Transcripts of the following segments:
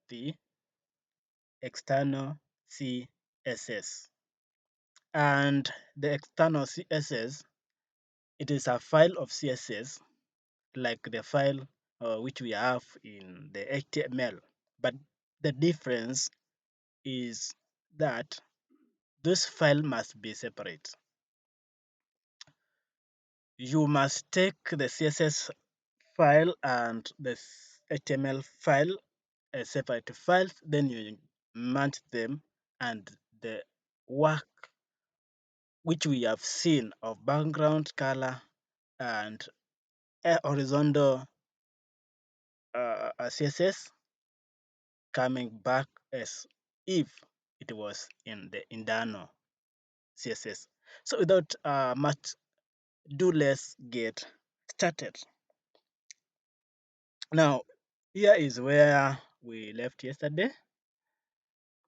the external CSS. And the external CSS, it is a file of CSS like the file which we have in the HTML. But the difference is that this file must be separate. You must take the CSS file and the HTML file as separate files, then you merge them, and the work which we have seen of background color and horizontal CSS coming back as if it was in the internal CSS. So without much ado, let's get started. Now, here is where we left yesterday,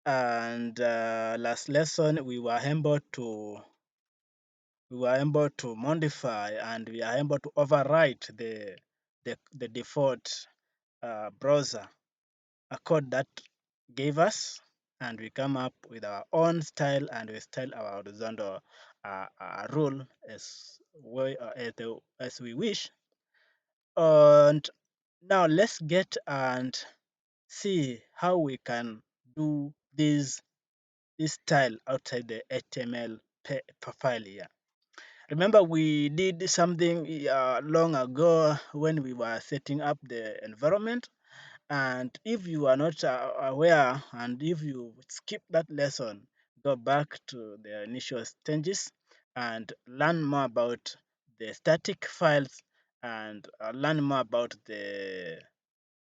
and last lesson we were able to modify, and we are able to overwrite the default browser a code that gave us, and we come up with our own style, and we style our horizontal rule as we wish. And now let's get and see how we can do this style outside the HTML file here. Remember, we did something long ago when we were setting up the environment. And if you are not aware, and if you skip that lesson, go back to the initial stages and learn more about the static files, and learn more about the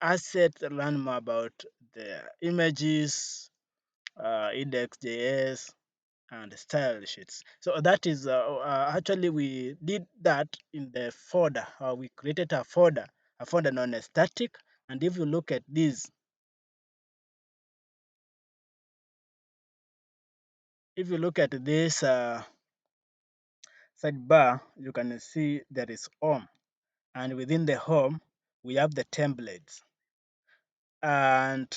assets, learn more about the images, index.js, and style sheets. So that is actually we did that in the folder. We created a folder known as static. And if you look at this, if you look at this sidebar, you can see there is home, and within the home we have the templates, and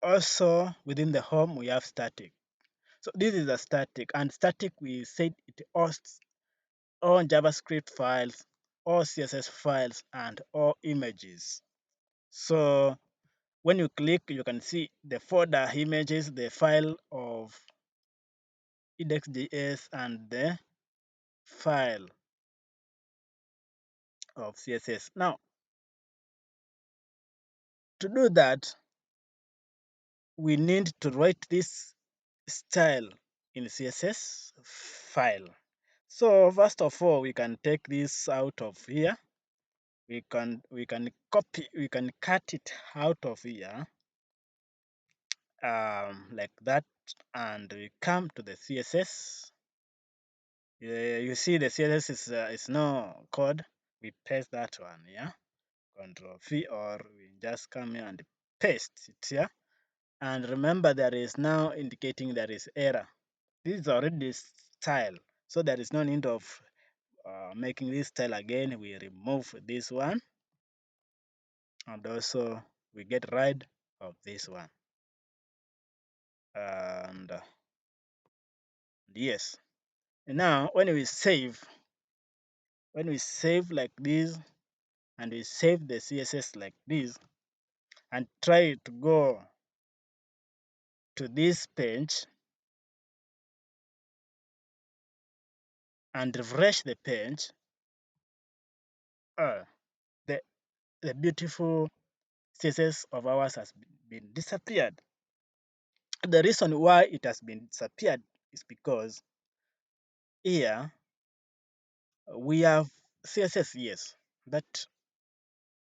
also within the home we have static. So this is a static, and static we said it hosts all JavaScript files, all CSS files, and all images. So when you click, you can see the folder images, the file of index.js, and the file of CSS. Now, to do that, we need to write this style in CSS file. So first of all, we can take this out of here. We can cut it out of here like that, and we come to the CSS. You see the CSS is no code. We paste that one, yeah. Control V, or we just come here and paste it here. And remember, there is now indicating there is error. This is already style, so there is no need of making this style again. We remove this one, and also we get rid of this one. And yes, now when we save like this, and we save the CSS like this, and try to go to this page and refresh the page, uh, the beautiful CSS of ours has been disappeared. The reason why it has been disappeared is because here we have CSS, yes, but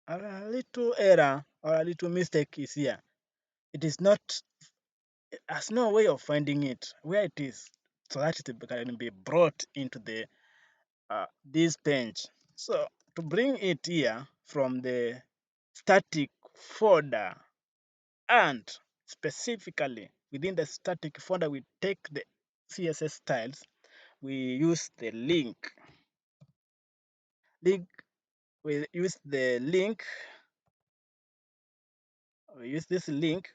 a little error or a little mistake is here. It is not, it has no way of finding it where it is, so that it can be brought into the this page. So to bring it here from the static folder, and specifically within the static folder, we take the CSS styles, we use the link. We use the link we use this link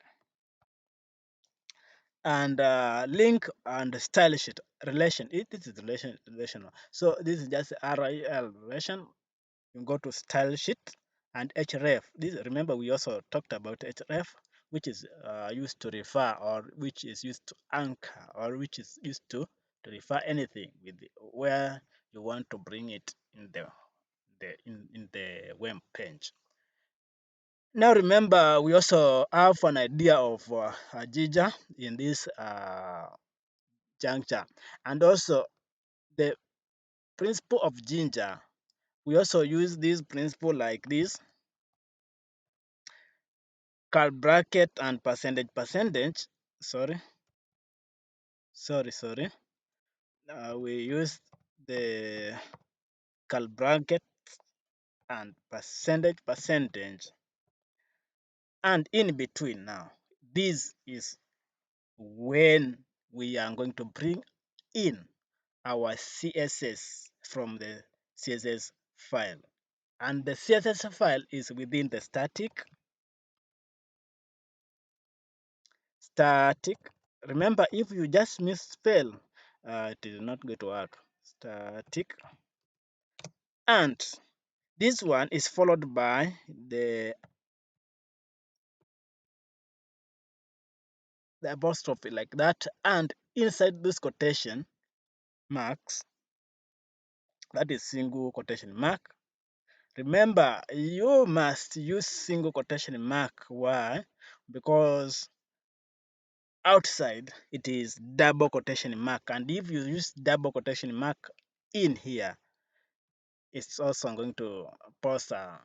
and link and style sheet relation. This is relational. So this is just RIL relation. You go to style sheet and href. This, remember, we also talked about href, which is used to refer, or which is used to anchor, or which is used to refer anything with where you want to bring it in the web page. Now remember, we also have an idea of a Jinja in this juncture, and also the principle of Jinja. We also use this principle like this: curly bracket and percentage. Sorry. We use the curly bracket and percentage, and in between. Now this is when we are going to bring in our CSS from the CSS file, and the CSS file is within the static. Remember, if you just misspell, it is not going to work. Static, and this one is followed by the apostrophe like that, and inside this quotation marks, that is single quotation mark. Remember, you must use single quotation mark. Why? Because outside it is double quotation mark, and if you use double quotation mark in here, it's also going to pose a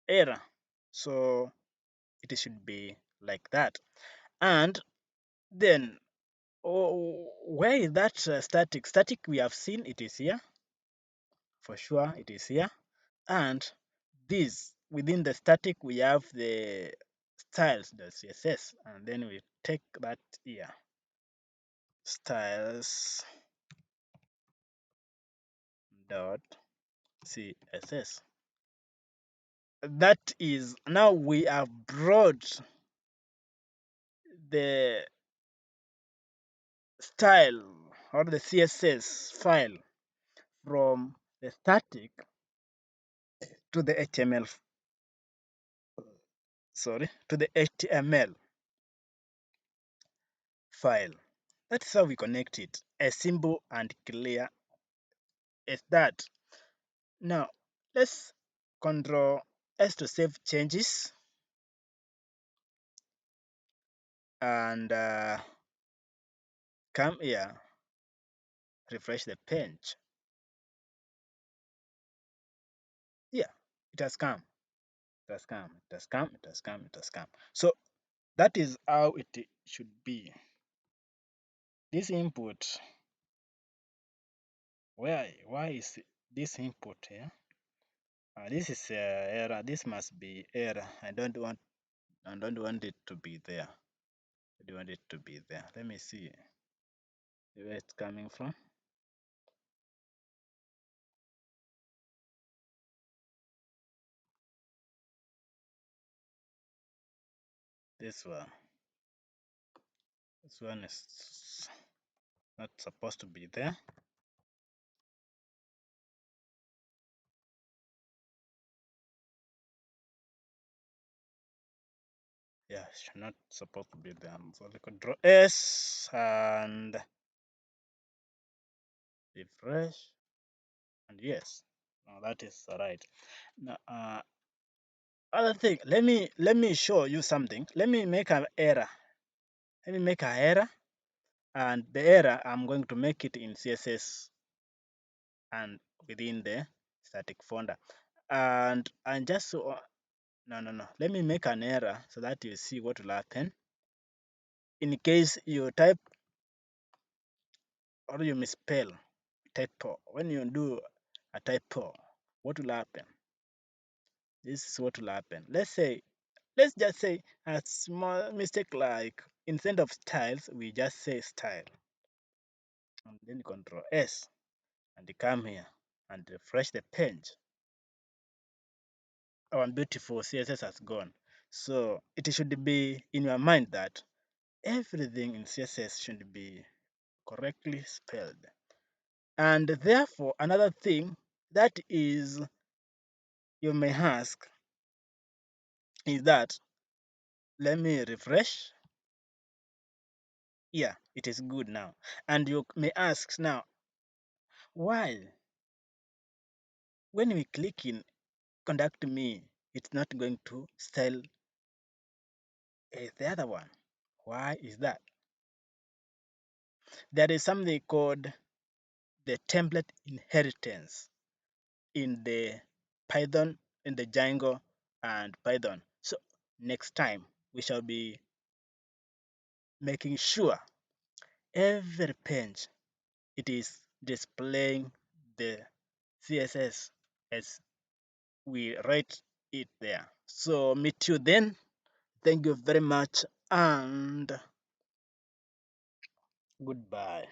error. So it should be like that. And then, where is that static? We have seen it is here, for sure it is here. And this, within the static, we have the styles, the CSS, and then we take that here, styles dot CSS. That is, now we have brought the style or the CSS file from the static to the HTML, to the HTML file. That's how we connect it. As simple and clear as that. Now, let's Control S to save changes, and come here, refresh the page. Yeah, it has come. It has come. It has come. It has come. It has come. So that is how it should be. This input, why is this input here? This is error. This must be error. I don't want it to be there. I don't want it to be there. Let me see where it's coming from. This one is not supposed to be there. Yeah, it's not supposed to be there. So Control S and refresh, and yes, now that is right. Now, other thing, let me show you something. Let me make an error. Let me make an error, and the error I'm going to make it in CSS and within the static folder. And just no. Let me make an error so that you see what will happen in case you type or you misspell typo. When you do a typo, what will happen? This is what will happen. Let's just say a small mistake, like instead of styles, we just say style, and then Control S and come here and refresh the page. Our beautiful CSS has gone. So it should be in your mind that everything in CSS should be correctly spelled. And therefore, another thing that is you may ask is that, let me refresh. Yeah, it is good now. And you may ask now, why when we click in contact me, it's not going to style the other one? Why is that? There is something called the template inheritance in the Python, in the Django and Python. So next time we shall be making sure every page it is displaying the CSS as we write it there. So meet you then. Thank you very much and goodbye.